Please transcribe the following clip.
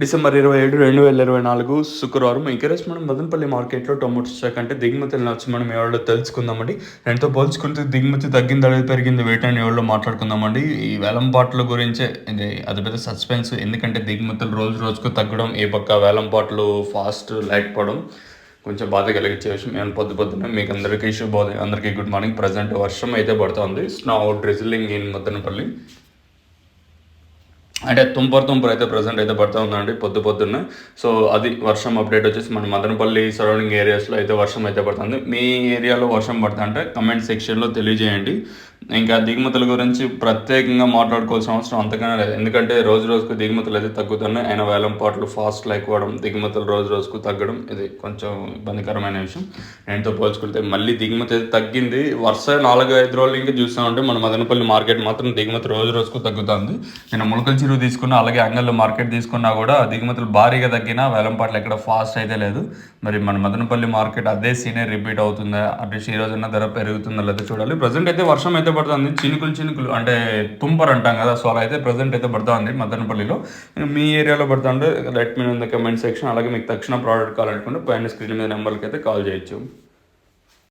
December 27, 2024 శుక్రవారం. ఈరోజు మనం మదనపల్లి మార్కెట్‌లో టొమాటోస్ స్టాక్ అంటే దిగుమతులు నచ్చి మనం ఎవరో తెలుసుకుందామండి. దానితో పోల్చుకుంటే దిగుమతి తగ్గిందా లేదా పెరిగిందా వేటని ఎవరో మాట్లాడుకుందామండి. ఈ వేలంపాట్ల గురించే ఇది అది పెద్ద సస్పెన్స్. ఎందుకంటే దిగుమతులు రోజు రోజుకు తగ్గడం, ఏ పక్క వేలంపాట్లు ఫాస్ట్ లేకపోవడం కొంచెం బాధ కలిగించే విషయం. ఏమైనా పొద్దున్నే మీకు అందరికీ శుభోదయం. అందరికీ గుడ్ మార్నింగ్. ప్రజెంట్ వర్షం అయితే పడుతుంది. Snow drizzling in Madanapalle. అంటే తుంపర్ అయితే ప్రజెంట్ అయితే పడుతూ ఉందండి పొద్దున్నే. సో అది వర్షం అప్డేట్ వచ్చేసి మన మదనపల్లి సరౌండింగ్ ఏరియాస్లో అయితే వర్షం అయితే పడుతుంది. మీ ఏరియాలో వర్షం పడుతుంది అంటే కమెంట్ సెక్షన్లో తెలియజేయండి. ఇంకా దిగుమతుల గురించి ప్రత్యేకంగా మాట్లాడుకోవాల్సిన అవసరం అంతకన్నా లేదు. ఎందుకంటే రోజు రోజుకు దిగుమతులు అయితే తగ్గుతున్నాయి. అయినా వేలంపాట్లు ఫాస్ట్ లేకపోవడం, దిగుమతులు రోజు రోజుకు తగ్గడం ఇది కొంచెం ఇబ్బందికరమైన విషయం. నేనుతో పోల్చుకుంటే మళ్ళీ దిగుమతి అయితే తగ్గింది. వరుస 4-5 రోజులు ఇంకా చూస్తామంటే మన మదనపల్లి మార్కెట్ మాత్రం దిగుమతి రోజు రోజుకు తగ్గుతుంది. నేను ములకల చెరువు తీసుకున్నా, అలాగే అంగళ్ళు మార్కెట్ తీసుకున్నా కూడా దిగుమతులు భారీగా తగ్గినా వేలంపాట్లు ఎక్కడ ఫాస్ట్ అయితే లేదు. మరి మన మదనపల్లి మార్కెట్ అదే సీనే రిపీట్ అవుతుందా, అట్లీస్ట్ ఈ రోజున్న ధర పెరుగుతుందా లేదా చూడాలి. ప్రజెంట్ అయితే వర్షం అయితే పడుతుంది, చినుకులు అంటే తుంపర్ అంటాం కదా, సో అలా అయితే ప్రజెంట్ అయితే పడుతుంది మదనపల్లిలో. మీ ఏరియాలో పడుతుంటే let me in the comment section. అలాగే మీకు తక్షణ ప్రోడక్ట్ కావాలనుకుంటే పైన స్క్రీన్ మీద నెంబర్కి అయితే కాల్ చేయొచ్చు.